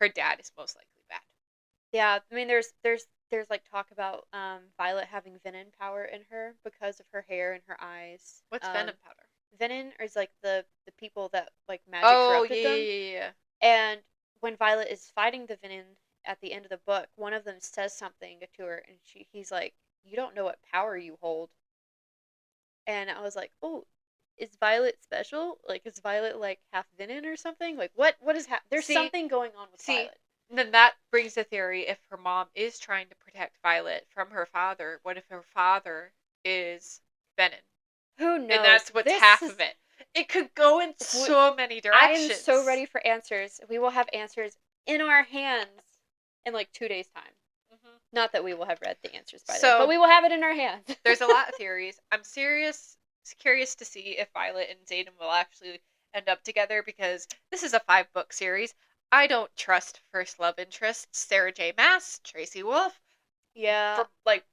Speaker 2: her dad is most likely bad.
Speaker 1: Yeah, I mean, there's like talk about Violet having venom power in her because of her hair and her eyes.
Speaker 2: What's venom powder?
Speaker 1: Venom is like the people that like magic corrupted them.
Speaker 2: Yeah.
Speaker 1: And when Violet is fighting the venom at the end of the book, one of them says something to her, and he's like, "You don't know what power you hold." And I was like, "Oh, is Violet special? Like, is Violet like half venom or something? Like, what is there's something going on with Violet."
Speaker 2: Then that brings the theory: if her mom is trying to protect Violet from her father, what if her father is venom?
Speaker 1: Who knows?
Speaker 2: And that's what's half of it. It could go in so many directions.
Speaker 1: I am so ready for answers. We will have answers in our hands in like 2 days' time. Mm-hmm. Not that we will have read the answers by then, but we will have it in our hands.
Speaker 2: There's a lot of theories. I'm curious to see if Violet and Xaden will actually end up together, because this is a 5-book series. I don't trust first love interests. Sarah J. Maas, Tracy Wolff.
Speaker 1: Yeah.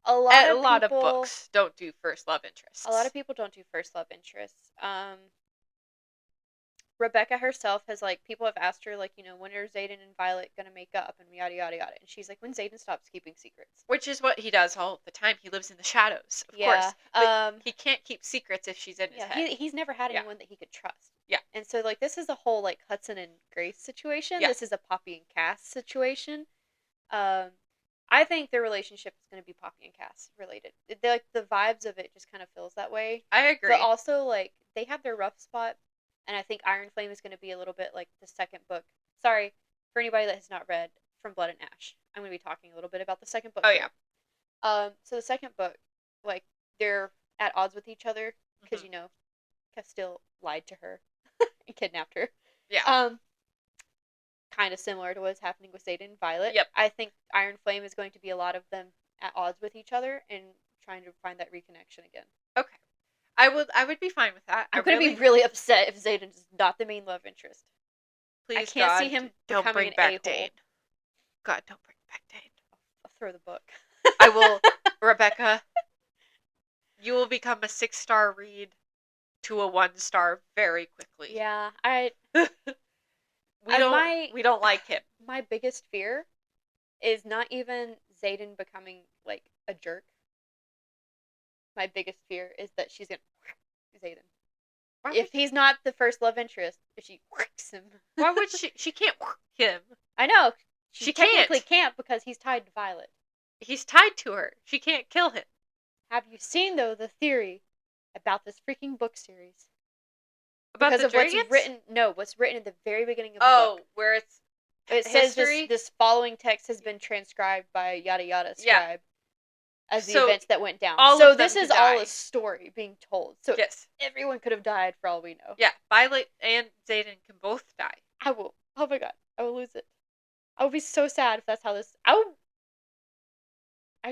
Speaker 2: A lot of books don't do first love interests.
Speaker 1: A lot of people don't do first love interests. Rebecca herself has people have asked her when are Xaden and Violet gonna make up and yada yada yada, and she's like, when Xaden stops keeping secrets,
Speaker 2: which is what he does all the time. He lives in the shadows, of course. But he can't keep secrets if she's in his head.
Speaker 1: He's never had anyone that he could trust.
Speaker 2: Yeah,
Speaker 1: and so this is a whole Hudson and Grace situation. Yeah. This is a Poppy and Cass situation. I think their relationship is going to be Poppy and Cass related. The vibes of it just kind of feels that way.
Speaker 2: I agree.
Speaker 1: But also they have their rough spot. And I think Iron Flame is going to be a little bit like the second book. Sorry, for anybody that has not read From Blood and Ash, I'm going to be talking a little bit about the second book.
Speaker 2: Oh, yeah.
Speaker 1: So the second book, they're at odds with each other because, Castile lied to her and kidnapped her.
Speaker 2: Yeah.
Speaker 1: Kind of similar to what's happening with Xaden and Violet.
Speaker 2: Yep.
Speaker 1: I think Iron Flame is going to be a lot of them at odds with each other and trying to find that reconnection again.
Speaker 2: Okay. I would be fine with that.
Speaker 1: I'm going to be really upset if Xaden is not the main love interest.
Speaker 2: Please,
Speaker 1: I can't see him becoming an a-hole.
Speaker 2: God, don't bring expecting.
Speaker 1: I'll throw the book.
Speaker 2: I will, Rebecca, you will become a 6-star read to a 1-star very quickly.
Speaker 1: Yeah,
Speaker 2: we don't like him.
Speaker 1: My biggest fear is not even Xaden becoming like a jerk. My biggest fear is that she's gonna Xaden. If he's not the first love interest, if she whacks him.
Speaker 2: Why would she? She can't whack him.
Speaker 1: I know.
Speaker 2: She
Speaker 1: technically can't because he's tied to Violet.
Speaker 2: He's tied to her. She can't kill him.
Speaker 1: Have you seen, though, the theory about this freaking book series?
Speaker 2: About
Speaker 1: because
Speaker 2: the
Speaker 1: of
Speaker 2: dragons?
Speaker 1: what's written at the very beginning of the book.
Speaker 2: Oh, where it
Speaker 1: says this following text has been transcribed by yada yada scribe as the events that went down. So this is all a story being told. So
Speaker 2: yes,
Speaker 1: everyone could have died for all we know.
Speaker 2: Yeah, Violet and Xaden can both die.
Speaker 1: I will. Oh my god, I will lose it. I would be so sad if that's how this. I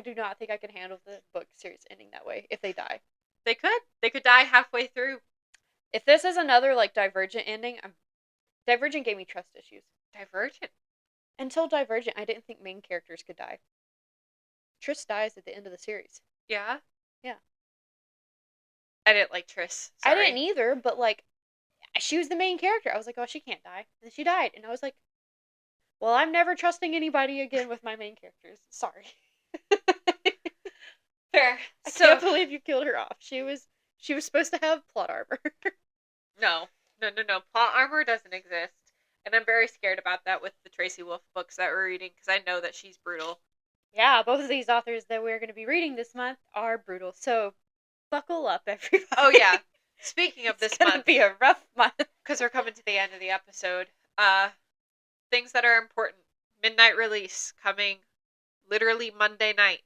Speaker 1: do not think I can handle the book series ending that way if they die.
Speaker 2: They could. They could die halfway through.
Speaker 1: If this is another like Divergent ending, Divergent gave me trust issues.
Speaker 2: Divergent?
Speaker 1: Until Divergent, I didn't think main characters could die. Triss dies at the end of the series.
Speaker 2: Yeah?
Speaker 1: Yeah.
Speaker 2: I didn't like Triss. Sorry.
Speaker 1: I didn't either, but like, she was the main character. I was like, oh, she can't die. And then she died. And I was like, well, I'm never trusting anybody again with my main characters. Sorry.
Speaker 2: Fair.
Speaker 1: I can't believe you killed her off. She was supposed to have plot armor.
Speaker 2: No. Plot armor doesn't exist. And I'm very scared about that with the Tracy Wolf books that we're reading, because I know that she's brutal.
Speaker 1: Yeah, both of these authors that we're going to be reading this month are brutal. So, buckle up, everybody.
Speaker 2: Oh, yeah. Speaking of this month.
Speaker 1: It's going to be a rough month.
Speaker 2: Because we're coming to the end of the episode. Things that are important. Midnight release coming literally Monday night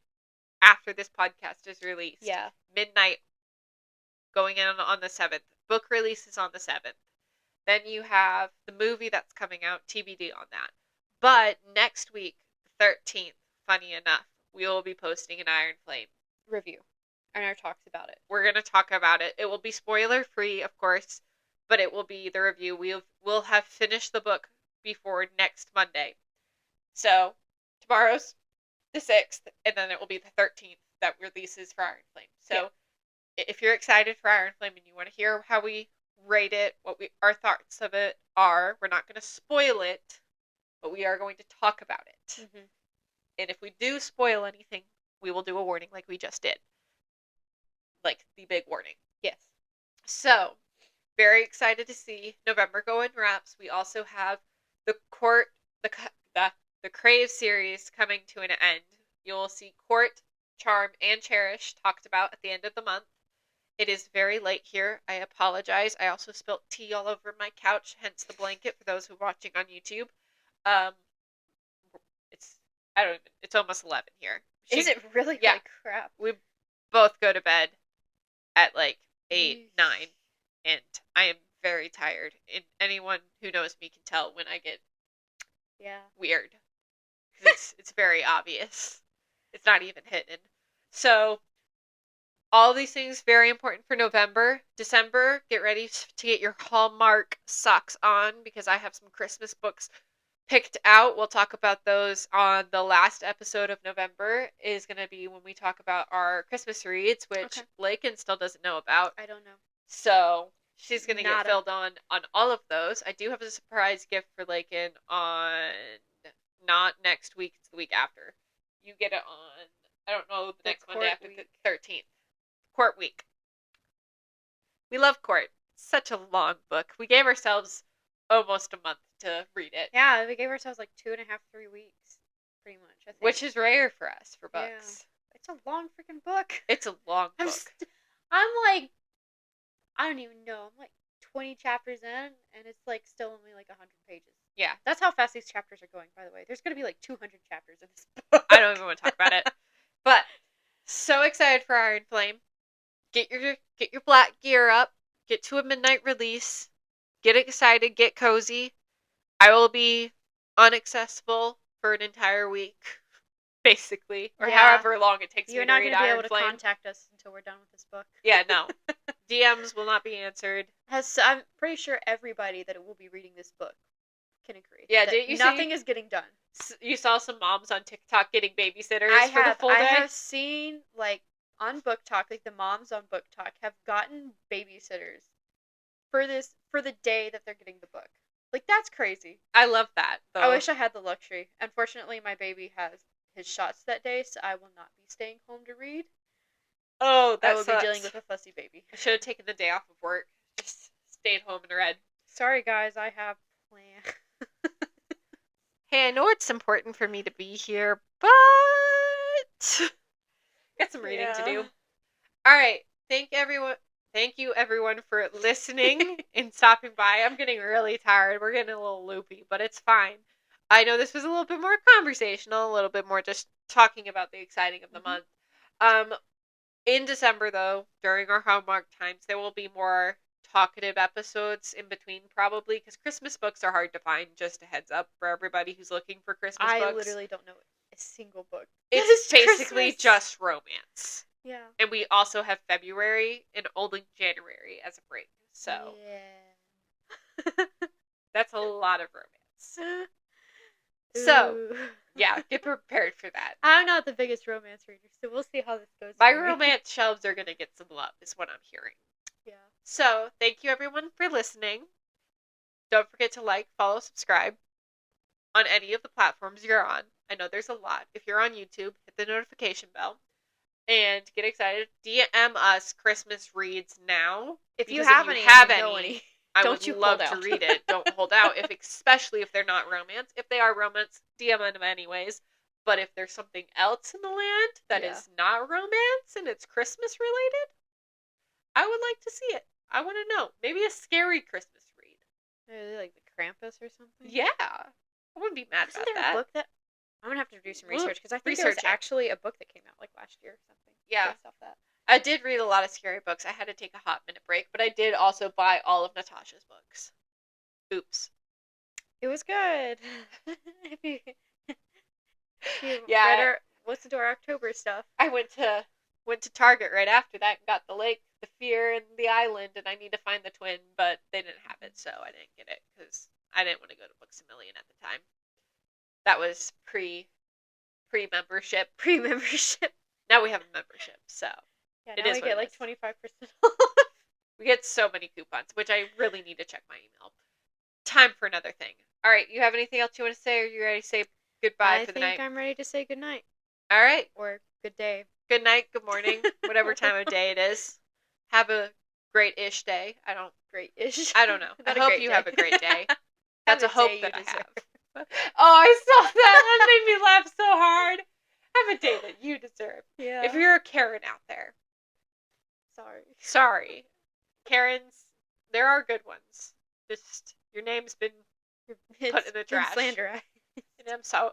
Speaker 2: after this podcast is released.
Speaker 1: Yeah.
Speaker 2: Midnight going in on the 7th. Book release is on the 7th. Then you have the movie that's coming out, TBD on that. But next week, the 13th, funny enough, we will be posting an Iron Flame
Speaker 1: review and our talks about it.
Speaker 2: We're going to talk about it. It will be spoiler free, of course, but it will be the review. We'll have finished the book before next Monday. So, tomorrow's the 6th, and then it will be the 13th that releases for Iron Flame. So, if you're excited for Iron Flame and you want to hear how we rate it, our thoughts of it are, we're not going to spoil it, but we are going to talk about it. Mm-hmm. And if we do spoil anything, we will do a warning like we just did. Like the big warning.
Speaker 1: Yes.
Speaker 2: So, very excited to see November go in wraps. We also have the Court, the Crave series coming to an end. You'll see Court, Charm, and Cherish talked about at the end of the month. It is very late here. I apologize. I also spilt tea all over my couch, hence the blanket for those who are watching on YouTube. It's almost 11 here.
Speaker 1: Is it really?
Speaker 2: Yeah.
Speaker 1: Like crap.
Speaker 2: We both go to bed at like 8, 9, and I am very tired. And anyone who knows me can tell when I get weird. Because it's very obvious. It's not even hidden. So, all these things very important for November. December, get ready to get your Hallmark socks on, because I have some Christmas books picked out. We'll talk about those on the last episode of November. Is going to be when we talk about our Christmas reads, which Laken still doesn't know about.
Speaker 1: I don't know.
Speaker 2: So she's going to get filled on all of those. I do have a surprise gift for Laken on not next week, it's the week after. You get it on, I don't know, the next Monday after the 13th. Court week. We love Court. It's such a long book. We gave ourselves almost a month to read it.
Speaker 1: Yeah, we gave ourselves like 2.5, 3 weeks, pretty much, I think.
Speaker 2: Which is rare for us, for books.
Speaker 1: Yeah. It's a long freaking book.
Speaker 2: It's a long book.
Speaker 1: I'm like, I don't even know. I'm like 20 chapters in, and it's like still only like 100 pages.
Speaker 2: Yeah.
Speaker 1: That's how fast these chapters are going, by the way. There's going to be like 200 chapters in this book.
Speaker 2: I don't even want to talk about it. But, so excited for Iron Flame. Get your black gear up. Get to a midnight release. Get excited. Get cozy. I will be inaccessible for an entire week, basically, or however long it takes me to read Iron Flame. You're not going to be able to
Speaker 1: contact us until we're done with this book.
Speaker 2: Yeah, no. DMs will not be answered.
Speaker 1: I'm pretty sure everybody that will be reading this book can agree.
Speaker 2: Yeah, didn't you
Speaker 1: nothing is getting done.
Speaker 2: You saw some moms on TikTok getting babysitters
Speaker 1: I
Speaker 2: for the full
Speaker 1: I
Speaker 2: day?
Speaker 1: have seen, like, on Book Talk, like, the moms on Book Talk have gotten babysitters for the day that they're getting the book. Like, that's crazy.
Speaker 2: I love that,
Speaker 1: I
Speaker 2: though.
Speaker 1: wish I had the luxury. Unfortunately, my baby has his shots that day, so I will not be staying home to read.
Speaker 2: Oh,
Speaker 1: I
Speaker 2: that
Speaker 1: will
Speaker 2: sucks.
Speaker 1: be dealing with a fussy baby.
Speaker 2: I should have taken the day off of work. Just stayed home and read.
Speaker 1: Sorry, guys, I have plans.
Speaker 2: Hey, I know it's important for me to be here, but got some reading to do. All right. Thank you everyone for listening and stopping by. I'm getting really tired. We're getting a little loopy, but it's fine. I know this was a little bit more conversational, a little bit more just talking about the exciting of the month. In December though, during our Hallmark times, there will be more talkative episodes in between probably because Christmas books are hard to find. Just a heads up for everybody who's looking for Christmas books.
Speaker 1: I literally don't know a single book.
Speaker 2: It's basically
Speaker 1: Christmas.
Speaker 2: just romance.
Speaker 1: Yeah.
Speaker 2: And we also have February and only January as a break. So
Speaker 1: yeah.
Speaker 2: that's a lot of romance. So,
Speaker 1: Ooh.
Speaker 2: yeah, get prepared for that.
Speaker 1: I'm not the biggest romance reader, so we'll see how this goes.
Speaker 2: My romance shelves are going to get some love, is what I'm hearing.
Speaker 1: Yeah.
Speaker 2: So, thank you everyone for listening. Don't forget to like, follow, subscribe on any of the platforms you're on. I know there's a lot. If you're on YouTube, hit the notification bell. And get excited. DM us Christmas reads now.
Speaker 1: If you
Speaker 2: have
Speaker 1: any,
Speaker 2: I
Speaker 1: don't
Speaker 2: would
Speaker 1: you
Speaker 2: love
Speaker 1: hold
Speaker 2: to
Speaker 1: out.
Speaker 2: read it. Don't hold out, especially if they're not romance. If they are romance, DM them anyways. But if there's something else in the land that is not romance and it's Christmas related, I would like to see it. I want to know. Maybe a scary Christmas read.
Speaker 1: Like the Krampus or something?
Speaker 2: Yeah. I wouldn't be mad about that.
Speaker 1: A book that... I'm going to have to do some research because I think there was
Speaker 2: Research it.
Speaker 1: actually a book that came out like last year or something.
Speaker 2: Yeah.
Speaker 1: Based off that.
Speaker 2: I did read a lot of scary books. I had to take a hot minute break, but I did also buy all of Natasha's books. Oops.
Speaker 1: It was good.
Speaker 2: Yeah.
Speaker 1: Read our, listen to our October stuff.
Speaker 2: I went to Target right after that and got the Lake, the Fear, and the Island, and I need to find the twin, but they didn't have it, so I didn't get it because I didn't want to go to Books A Million at the time. That was pre-membership.
Speaker 1: Pre-membership.
Speaker 2: Now we have a membership, so
Speaker 1: yeah,
Speaker 2: it
Speaker 1: now
Speaker 2: is
Speaker 1: we
Speaker 2: what
Speaker 1: get
Speaker 2: it
Speaker 1: like
Speaker 2: is.
Speaker 1: 25% off.
Speaker 2: We get so many coupons, which I really need to check my email. Time for another thing. All right, you have anything else you want to say, or you ready to say goodbye for the night?
Speaker 1: I think I'm ready to say goodnight.
Speaker 2: All right.
Speaker 1: Or good day.
Speaker 2: Good night, good morning, whatever time of day it is. Have a great-ish day.
Speaker 1: Great-ish.
Speaker 2: I don't know. I hope you have a great day. That's a hope that I have. Oh, I saw that. That made me laugh so hard. Have a day that you deserve.
Speaker 1: Yeah.
Speaker 2: If you're a Karen out there. Sorry. Karens, there are good ones. Just, your name's been put in the trash.
Speaker 1: Slanderized.
Speaker 2: And I'm so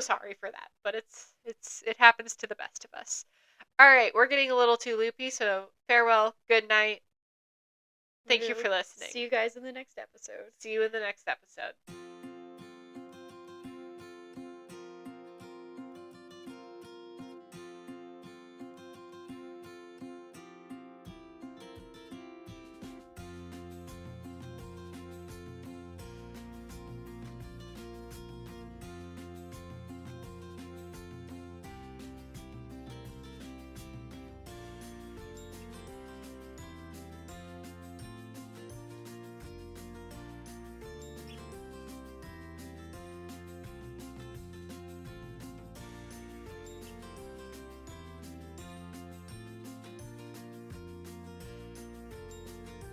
Speaker 2: sorry for that. But it happens to the best of us. All right, we're getting a little too loopy, so farewell, good night. Thank you for listening.
Speaker 1: See you guys in the next episode.
Speaker 2: See you in the next episode.